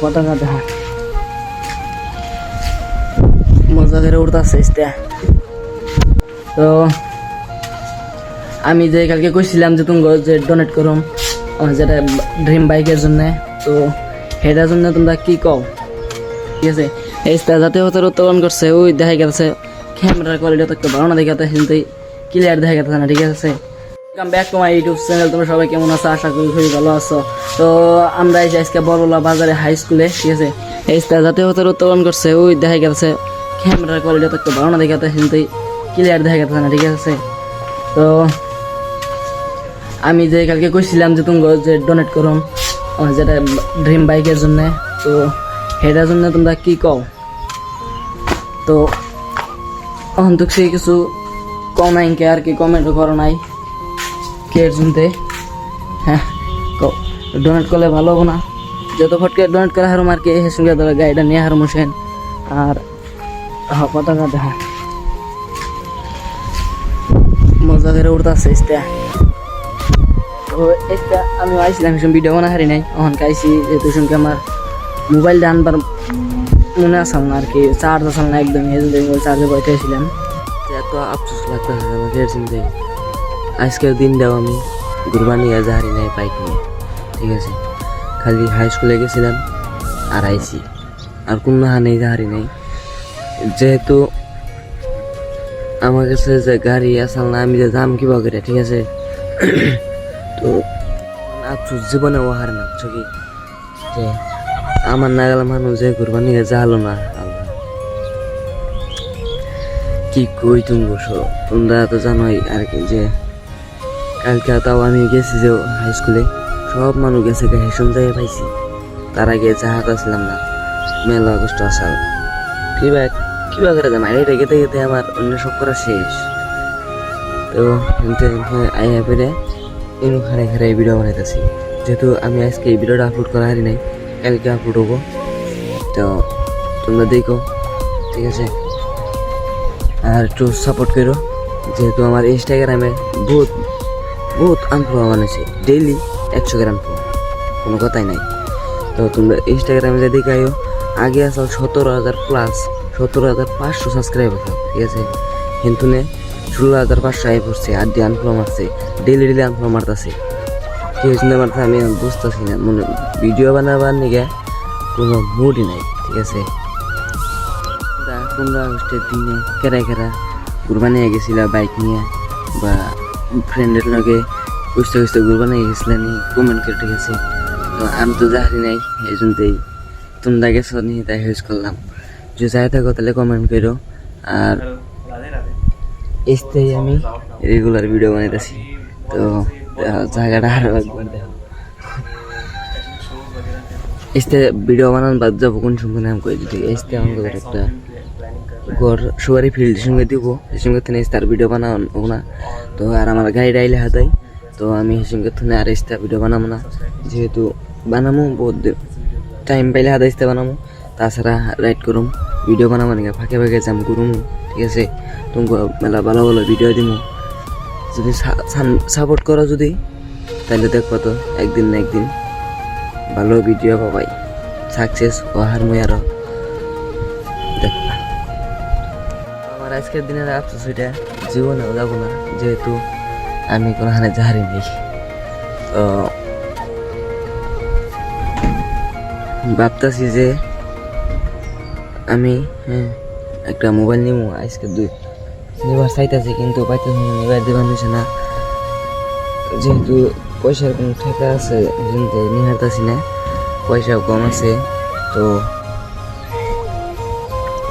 পতাকা দেখা মজা করে উঠতেছে তো আমি যে কালকে কইছিলাম যে তুমি যে ডোনেট করুম যেটা ড্রিম বাইকের জন্য, তো সেটার জন্য তোমরা কি কও? ঠিক আছে, এই যাতে হতে উত্তোলন করছে ওই দেখা গেছে ক্যামেরার কোয়ালিটি তো ভালো না, দেখাতে কিন্তু ক্লিয়ার দেখা গেছে না। ঠিক আছে, welcome back to my YouTube channel. তোমরা সবাই কেমন আছো? আশা করি খুবই ভালো আছো। তো আমরা এই যে আজকে বড়লা বাজারে হাই স্কুলে, ঠিক আছে, এই যাতে হতে উত্তোলন করছে ওই দেখা গেছে ক্যামেরার কোয়ালিটি তো ভালো না, দেখাতে কিন্তু ক্লিয়ার দেখা গেছে না। ঠিক আছে, তো আমি যে কালকে কইছিলাম যে তুমি যে ডোনেট করুম যেটা ড্রিম বাইকের জন্য, তো সেটার জন্য তোমরা কি কও? তো এখন তো সে কিছু কম নাই আর কি কমেন্ট করো নাই কে শুনতে। হ্যাঁ, ডোনেট করলে ভালো হবো না, যত ফটকে ডোনেট করা হারুম আর কি এর সঙ্গে ধরো গাড়িটা নিয়ে হারুম হোসেন আর পতাকা দেখা মজা করে উঠতেছে। তো একটা আমি আইছিলাম ভিডিও বানা হারি নাই, এখন খাইছি যেহেতু সঙ্গে আমার মোবাইলটা আনবার মনে আসল না আর কি, চার্জ আসল না একদম, চার্জে বইতেছিলাম। এত আফসোস লাগতেছে আমাকে চিন্তায় আজকের দিনটাও আমি কুরবানি আজ হারি নাই বাইক নিয়ে। ঠিক আছে, খালি হাই স্কুলে গেছিলাম আর আইসি, আর কোনো হানেই হারি নাই। যেহেতু আমার কাছে যে গাড়ি আসল না, আমি যে দাম কিবা করে, ঠিক আছে, তো আফসোস জীবনে ও হারে না, বুঝছো কি? যে আমার না গেল মানুষ যে কুরবানি যা হলো না, কি কই তুমি বসো, তোমরা তো জানোই আর কি যে কালকে তাও আমি গেছি যে হাই স্কুলে, সব মানুষ গেছে হেসন জায়গায় পাইছি, তার আগে জাহাজ আসলাম না, মেলা কষ্ট আসাল কিবা কিবা করে যাম এটা গেতে গেতে আমার অন্য সব করা শেষ। তো আইয়া পেরে এমন খারে খারে ভিডিও বানাইতেছি, যেহেতু আমি আজকে এই ভিডিওটা আপলোড করা হারি নাই, কালকে আপলোড হবো, তো তোমরা দেখো। ঠিক আছে, আর একটু সাপোর্ট করো, যেহেতু আমার ইনস্টাগ্রামে বহুত বহুত আনফলো বানাইছে, ডেইলি 100 গ্রাম কোনো কথাই নাই। তো তোমরা ইনস্টাগ্রামে যে দেখাইও, আগে আসল 17,000 প্লাস 17,500 সাবস্ক্রাইবার। ঠিক আছে, কিন্তু 16,500 আই পড়ছে, আর দিয়ে আনফলো মারছে, ডেইলি আনফলো মারতেছে। কি হয়েছে মারতে আমি বুঝতেছি না, মানে ভিডিও বানাবার নিগে কোনো মুডই নাই। ঠিক আছে, 15 আগস্টের দিনে কেরা কুরবানি গেছিল বাইক নিয়ে, বা ফ্রেন্ডের লগে বুঝতে বুঝতে কুরবানি গেছিলেন কমেন্ট করে। ঠিক আছে, তো আমি তো জানি নাই, এই জন্যই তোমরা গেছো নি তাই হেল্প করলাম। যদি যাই থাকো তাহলে কমেন্ট করো। আর এসতেই আমি রেগুলার ভিডিও বানাইতেছি, তো জায়গাটা আরো একবার দেখো। এসতে ভিডিও বানান বাদ যাবো কোন সময় নাম করে দিতে, এসতে আমাদের একটা ঘর সবারই ফিল্ডের সঙ্গে দিব, এর সঙ্গে থেকে তার ভিডিও বানাবো না। তো আর আমার গাড়ি ডাইলে হাতাই, তো আমি এর সঙ্গে থেকে আর এসতে ভিডিও বানাবো না, যেহেতু বানাবো বহুত টাইম পাইলে হাতে এসতে বানাবো, তাছাড়া রাইড করুম ভিডিও বানাবো নাকি ফাঁকে ফাঁকে যাম করুম। ঠিক আছে, তুমি মেলা ভালো ভালো ভিডিও দিব, যদি সাপোর্ট করো যদি, তাহলে দেখবো তো একদিন না একদিন ভালো ভিডিও পাবাই, সাকসেস ও হার মই আরো দেখবা। আমার আজকের দিনের আফসোস এটা জীবনেও যাবো না, যেহেতু আমি কোনো হানে হারি নেই। তো ভাবতেছি যে আমি একটা মোবাইল নিব আজকে নিবার চাইতেছি, কিন্তু পাইতেছি না, নিবার দেবার হয়েছে না, যেহেতু পয়সার কোনো ঠেকা আছে কিন্তু নিয়ে হারতেছি না, পয়সাও কম আছে। তো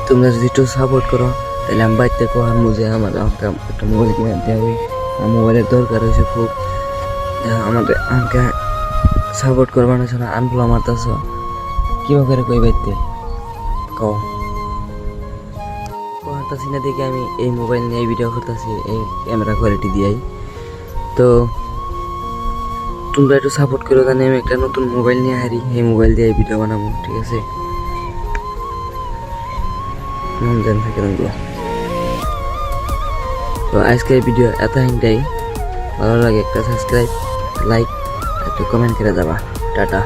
তোমরা যদি একটু সাপোর্ট করো তাহলে আমি বাড়িতে কোহার মুজে আমার একটা মোবাইল কিনে দেবে, আমার মোবাইলের দরকার হয়েছে খুব। আমাদের আমাকে সাপোর্ট করবার জন্য আনফলো মারতেছ কিভাবে করে কই বাড়িতে কোহারতাছি না দেখে আমি এই মোবাইল নিয়ে ভিডিও করতেছি এই ক্যামেরা কোয়ালিটি দিয়েই। তো তোমরা একটু সাপোর্ট করো, জানি আমি একটা নতুন মোবাইল নিয়ে হারি, এই মোবাইল দিয়ে ভিডিও বানাবো। ঠিক আছে, তো আজকের ভিডিও এত হিংটাই, ভালো লাগে একটা সাবস্ক্রাইব, লাইক, একটা কমেন্ট করে যাবা। টাটা।